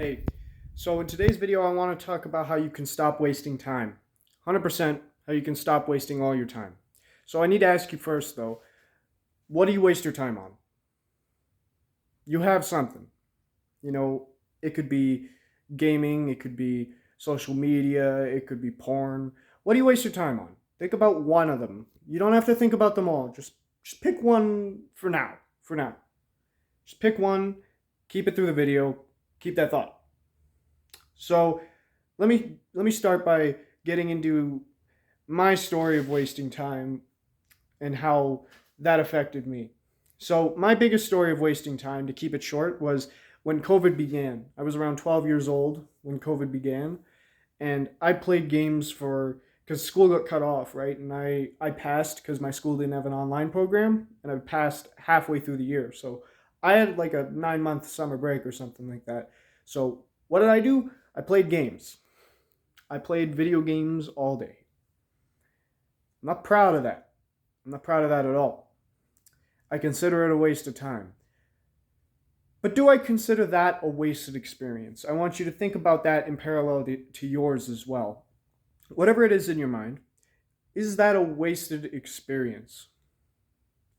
Hey, so in today's video, I want to talk about how you can stop wasting time. 100% how you can stop wasting all your time. So I need to ask you first, though, what do you waste your time on? You have something. You know, it could be gaming, it could be social media, it could be porn. What do you waste your time on? Think about one of them. You don't have to think about them all. Just pick one for now. For now. Just pick one, keep it through the video, keep that thought. So let me start by getting into my story of wasting time and how that affected me. So my biggest story of wasting time, to keep it short, was when COVID began. I was around 12 years old when COVID began, and I played games for because school got cut off, right? And I passed because my school didn't have an online program, and I passed halfway through the year. So I had like a 9 month summer break or something like that. So what did I do? I played games. I played video games all day. I'm not proud of that. I'm not proud of that at all. I consider it a waste of time. But do I consider that a wasted experience? I want you to think about that in parallel to yours as well. Whatever it is in your mind, is that a wasted experience?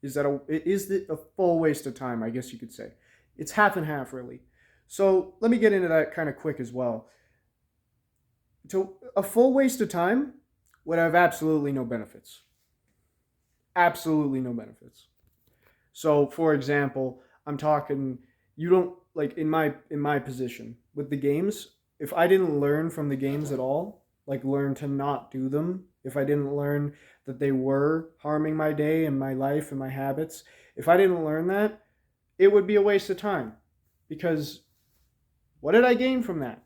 Is it a full waste of time, I guess you could say. It's half and half, really. So let me get into that kind of quick as well. So a full waste of time would have absolutely no benefits. Absolutely no benefits. So for example, I'm talking you don't like in my position with the games, if I didn't learn from the games at all, like learn to not do them, if I didn't learn that they were harming my day and my life and my habits, if I didn't learn that, it would be a waste of time. Because what did I gain from that?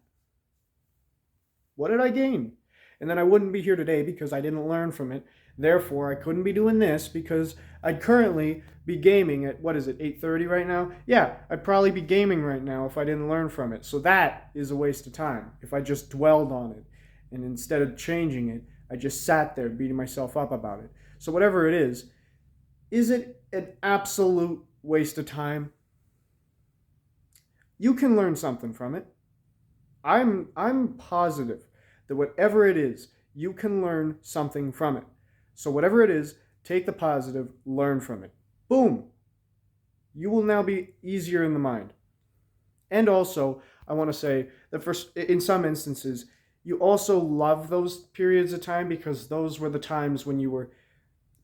What did I gain? And then I wouldn't be here today because I didn't learn from it. Therefore, I couldn't be doing this because I'd currently be gaming at, what is it, 8:30 right now? Yeah, I'd probably be gaming right now if I didn't learn from it. So that is a waste of time if I just dwelled on it. And instead of changing it, I just sat there beating myself up about it. So whatever it is it an absolute waste of time? You can learn something from it. I'm positive that whatever it is, you can learn something from it. So whatever it is, take the positive, learn from it. Boom. You will now be easier in the mind. And also, I want to say that in some instances, you also love those periods of time because those were the times when you were,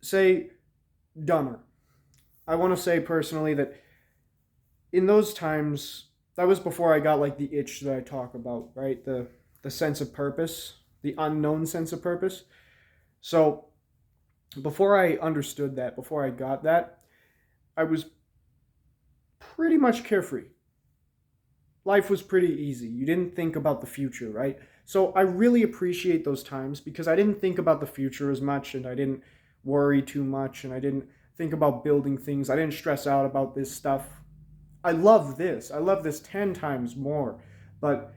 say, dumber. I want to say personally that in those times, that was before I got like the itch that I talk about, right? The sense of purpose, the unknown sense of purpose. So before I understood that, before I got that, I was pretty much carefree. Life was pretty easy. You didn't think about the future, right? So I really appreciate those times because I didn't think about the future as much and I didn't worry too much and I didn't think about building things. I didn't stress out about this stuff. I love this. I love this 10 times more. But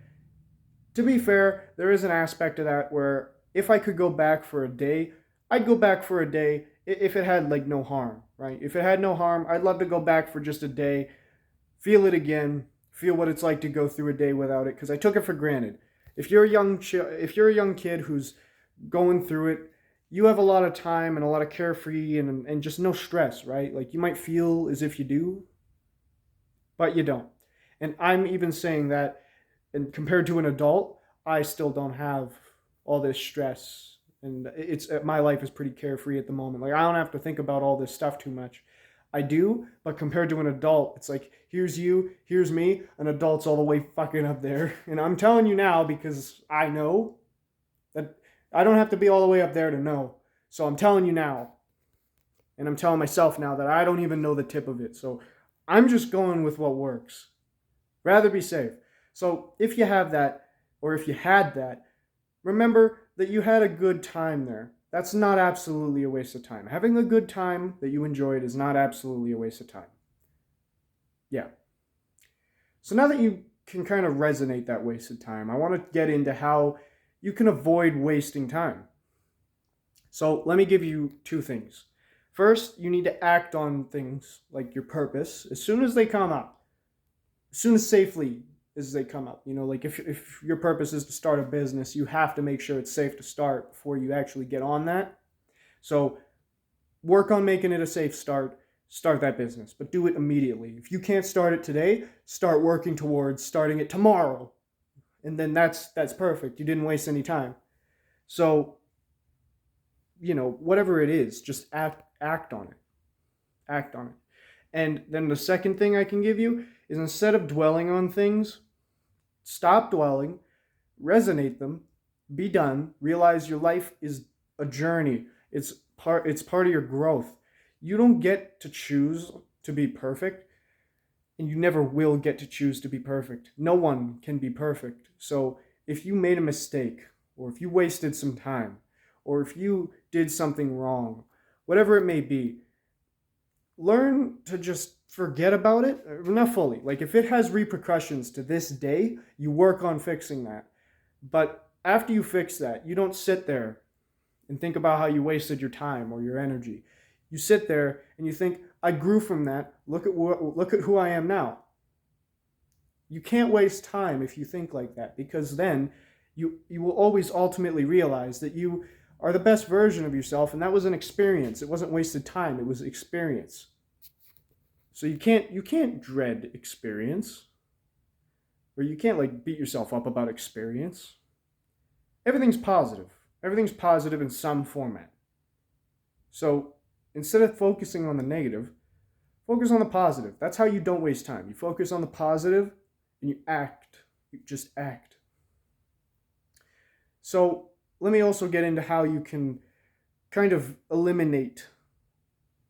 to be fair, there is an aspect of that where if I could go back for a day, I'd go back for a day if it had like no harm, right? If it had no harm, I'd love to go back for just a day, feel it again, feel what it's like to go through a day without it because I took it for granted. If you're a young kid who's going through it, you have a lot of time and a lot of carefree and just no stress, right? Like you might feel as if you do, but you don't. And I'm even saying that, and compared to an adult, I still don't have all this stress, and it's my life is pretty carefree at the moment. Like I don't have to think about all this stuff too much. I do, but compared to an adult, it's like here's you, here's me. An adult's all the way fucking up there, and I'm telling you now because I know that I don't have to be all the way up there to know. So I'm telling you now, and I'm telling myself now that I don't even know the tip of it. So I'm just going with what works. Rather be safe. So if you have that, or if you had that, remember that you had a good time there. That's not absolutely a waste of time. Having a good time that you enjoyed is not absolutely a waste of time. Yeah. So now that you can kind of resonate that wasted time, I want to get into how you can avoid wasting time. So let me give you two things. First, you need to act on things like your purpose as soon as they come up, as soon as safely as they come up. You know, like if your purpose is to start a business, you have to make sure it's safe to start before you actually get on that. So work on making it a safe start that business, but do it immediately. If you can't start it today, start working towards starting it tomorrow. And then that's perfect. You didn't waste any time. So, you know, whatever it is, just act on it. Act on it. And then the second thing I can give you is, instead of dwelling on things, stop dwelling, resonate them, be done, realize your life is a journey. It's part of your growth. You don't get to choose to be perfect, and you never will get to choose to be perfect. No one can be perfect. So if you made a mistake, or if you wasted some time, or if you did something wrong, whatever it may be, learn to just forget about it. Not fully. Like, if it has repercussions to this day, you work on fixing that. But after you fix that, you don't sit there and think about how you wasted your time or your energy. You sit there and you think, I grew from that. Look at who I am now. You can't waste time if you think like that, because then you will always ultimately realize that you are the best version of yourself, and that was an experience. It wasn't wasted time, it was experience. So you can't dread experience, or you can't like beat yourself up about experience. Everything's positive. Everything's positive in some format. So instead of focusing on the negative, focus on the positive. That's how you don't waste time. You focus on the positive and you act. You just act. So let me also get into how you can kind of eliminate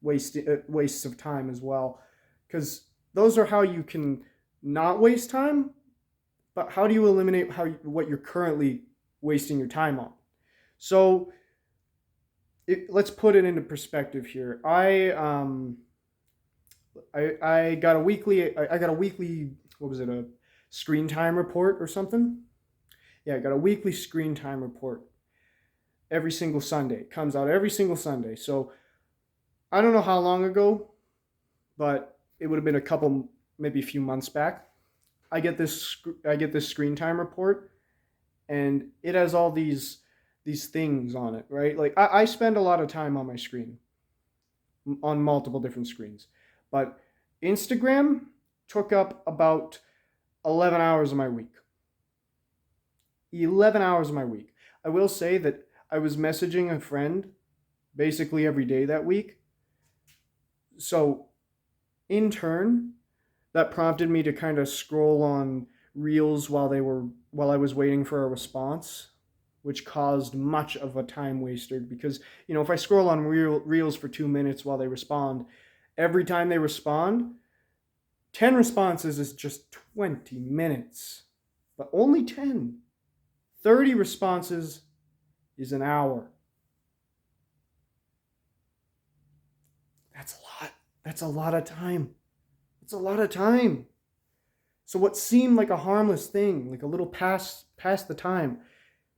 wastes of time as well, because those are how you can not waste time. But how do you eliminate what you're currently wasting your time on? So let's put it into perspective here. I got a weekly what was it, a screen time report or something? Yeah, I got a weekly screen time report every single Sunday. It comes out every single Sunday. So I don't know how long ago, but it would have been a couple, maybe a few months back. I get this screen time report, and it has all these things on it, right? Like I spend a lot of time on my screen, on multiple different screens, but Instagram took up about 11 hours of my week. 11 hours of my week. I will say that I was messaging a friend basically every day that week. So in turn, that prompted me to kind of scroll on reels while I was waiting for a response, which caused much of a time waster, because, you know, if I scroll on reels for 2 minutes while they respond, every time they respond, 10 responses is just 20 minutes, but only 10. 30 responses is an hour. That's a lot. That's a lot of time. It's a lot of time. So what seemed like a harmless thing, like a little pass the time,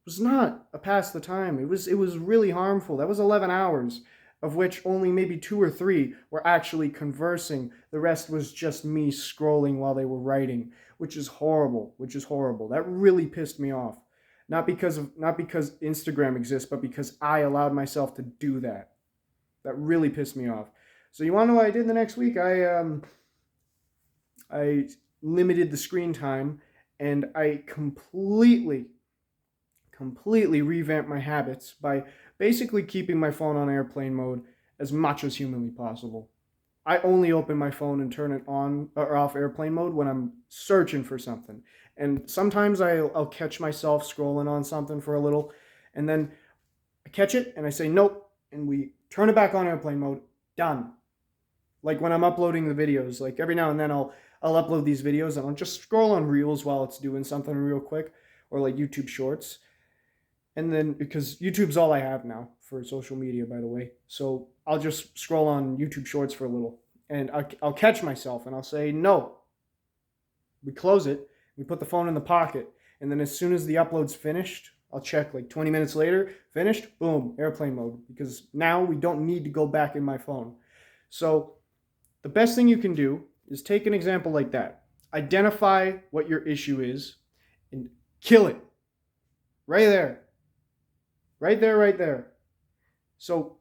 was not a pass the time. It was really harmful. That was 11 hours, of which only maybe 2 or 3 were actually conversing. The rest was just me scrolling while they were writing, which is horrible. That really pissed me off. Not because Instagram exists, but because I allowed myself to do that. That really pissed me off. So you want to know what I did the next week? I limited the screen time, and I completely revamped my habits by basically keeping my phone on airplane mode as much as humanly possible. I only open my phone and turn it on or off airplane mode when I'm searching for something. And sometimes I'll catch myself scrolling on something for a little, and then I catch it and I say nope, and we turn it back on airplane mode. Done. Like when I'm uploading the videos, like every now and then I'll upload these videos and I'll just scroll on reels while it's doing something real quick, or like YouTube Shorts. And then, because YouTube's all I have now for social media, by the way, so I'll just scroll on YouTube Shorts for a little, and I'll catch myself and I'll say no. We close it, we put the phone in the pocket, and then as soon as the upload's finished, I'll check like 20 minutes later, finished, boom, airplane mode, because now we don't need to go back in my phone. So the best thing you can do is take an example like that. Identify what your issue is and kill it. Right there. Right there, right there. So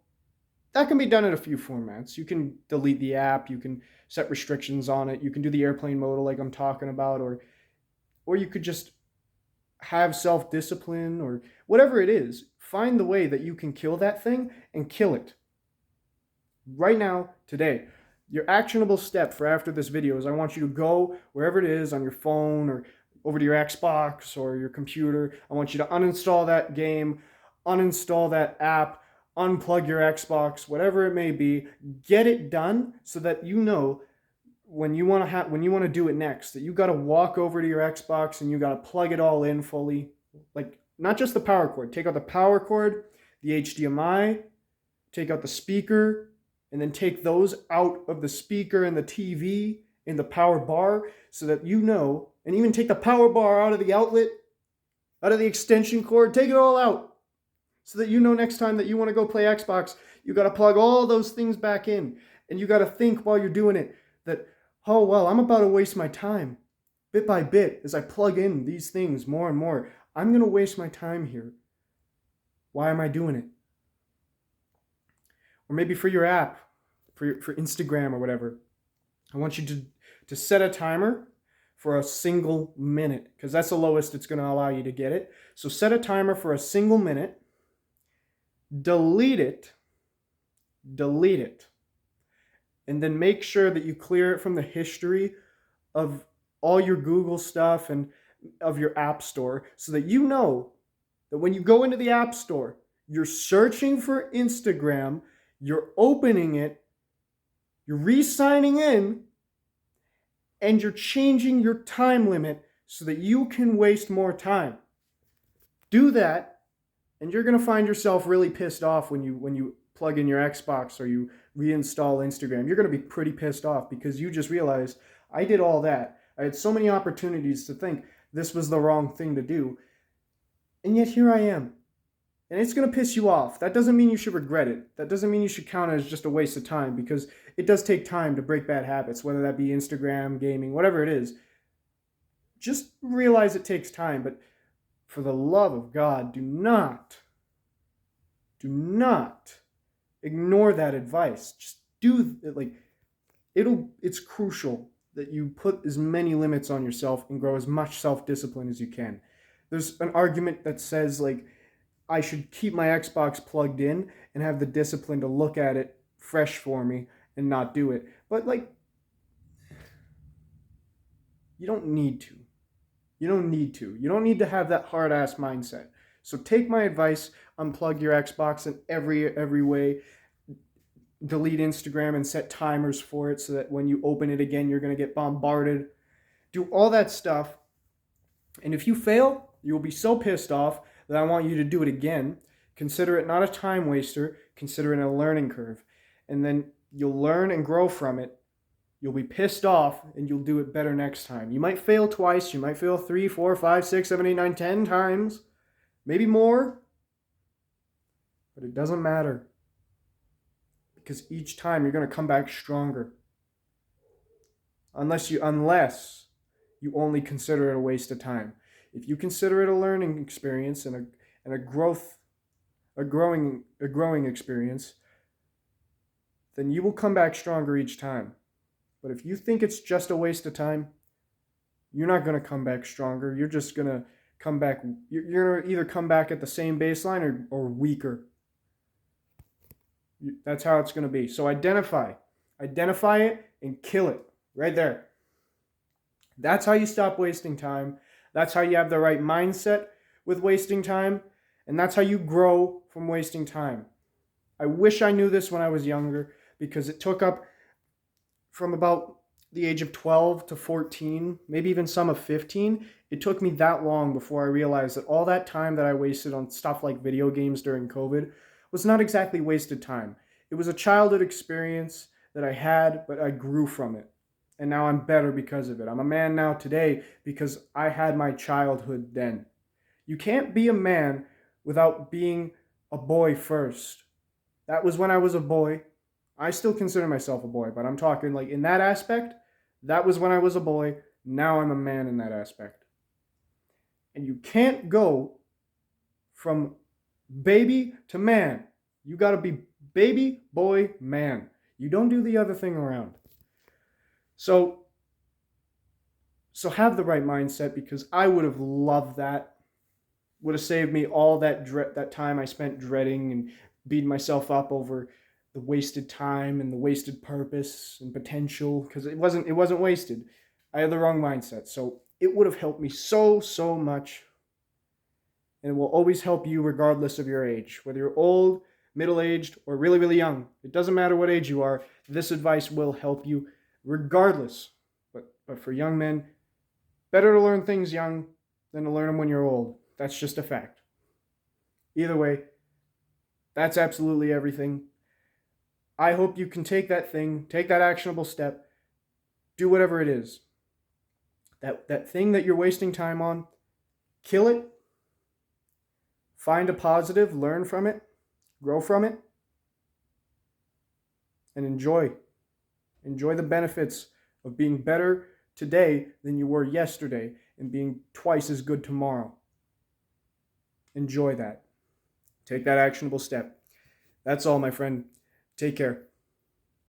that can be done in a few formats. You can delete the app, you can set restrictions on it, you can do the airplane mode like I'm talking about, or you could just have self-discipline or whatever it is. Find the way that you can kill that thing and kill it. Right now, today. Your actionable step for after this video is I want you to go wherever it is on your phone or over to your Xbox or your computer. I want you to uninstall that game, uninstall that app, unplug your Xbox, whatever it may be. Get it done so that you know when you want to do it next, that you got to walk over to your Xbox and you got to plug it all in fully. Like, not just the power cord. Take out the power cord, the HDMI, take out the speaker, and then take those out of the speaker and the TV and the power bar so that you know, and even take the power bar out of the outlet, out of the extension cord, take it all out so that you know next time that you want to go play Xbox, you got to plug all those things back in. And you got to think while you're doing it that, oh, well, I'm about to waste my time bit by bit as I plug in these things more and more. I'm going to waste my time here. Why am I doing it? Or maybe for your app, for Instagram or whatever, I want you to set a timer for a single minute, because that's the lowest it's going to allow you to get it. So set a timer for a single minute, delete it, and then make sure that you clear it from the history of all your Google stuff and of your app store so that you know that when you go into the app store, you're searching for Instagram, you're opening it, you're re-signing in, and you're changing your time limit so that you can waste more time. Do that, and you're going to find yourself really pissed off when you plug in your Xbox or you reinstall Instagram. You're going to be pretty pissed off because you just realized, I did all that. I had so many opportunities to think this was the wrong thing to do, and yet here I am. And it's going to piss you off. That doesn't mean you should regret it. That doesn't mean you should count it as just a waste of time, because it does take time to break bad habits, whether that be Instagram, gaming, whatever it is. Just realize it takes time, but for the love of God, do not ignore that advice. Just do it. Like, it's crucial that you put as many limits on yourself and grow as much self-discipline as you can. There's an argument that says, like, I should keep my Xbox plugged in and have the discipline to look at it fresh for me and not do it. But, like, you don't need to. You don't need to have that hard-ass mindset. So take my advice, unplug your Xbox in every way. Delete Instagram and set timers for it so that when you open it again, you're going to get bombarded. Do all that stuff. And if you fail, you'll be so pissed off that I want you to do it again. Consider it not a time waster. Consider it a learning curve. And then you'll learn and grow from it. You'll be pissed off and you'll do it better next time. You might fail twice. You might fail 3, 4, 5, 6, 7, 8, 9, 10 times. Maybe more. But it doesn't matter. Because each time you're going to come back stronger. Unless you only consider it a waste of time. If you consider it a learning experience and a growing experience, then you will come back stronger each time. But if you think it's just a waste of time, you're not going to come back stronger. You're just going to come back. You're going to either come back at the same baseline or weaker. That's how it's going to be. So identify it and kill it right there. That's how you stop wasting time. That's how you have the right mindset with wasting time. And that's how you grow from wasting time. I wish I knew this when I was younger, because it took up from about the age of 12 to 14, maybe even some of 15. It took me that long before I realized that all that time that I wasted on stuff like video games during COVID was not exactly wasted time. It was a childhood experience that I had, but I grew from it. And now I'm better because of it. I'm a man now today because I had my childhood then. You can't be a man without being a boy first. That was when I was a boy. I still consider myself a boy, but I'm talking like in that aspect, that was when I was a boy. Now I'm a man in that aspect. And you can't go from baby to man. You got to be baby, boy, man. You don't do the other thing around. So have the right mindset, because I would have loved that. Would have saved me all that time I spent dreading and beating myself up over the wasted time and the wasted purpose and potential, because it wasn't wasted. I had the wrong mindset. So it would have helped me so much. And it will always help you regardless of your age, whether you're old, middle-aged, or really, really young. It doesn't matter what age you are. This advice will help you regardless. But for young men, better to learn things young than to learn them when you're old. That's just a fact. Either way, that's absolutely everything. I hope you can take that actionable step, do whatever it is. That thing that you're wasting time on, kill it, find a positive, learn from it, grow from it, and enjoy. Enjoy the benefits of being better today than you were yesterday and being twice as good tomorrow. Enjoy that. Take that actionable step. That's all, my friend. Take care.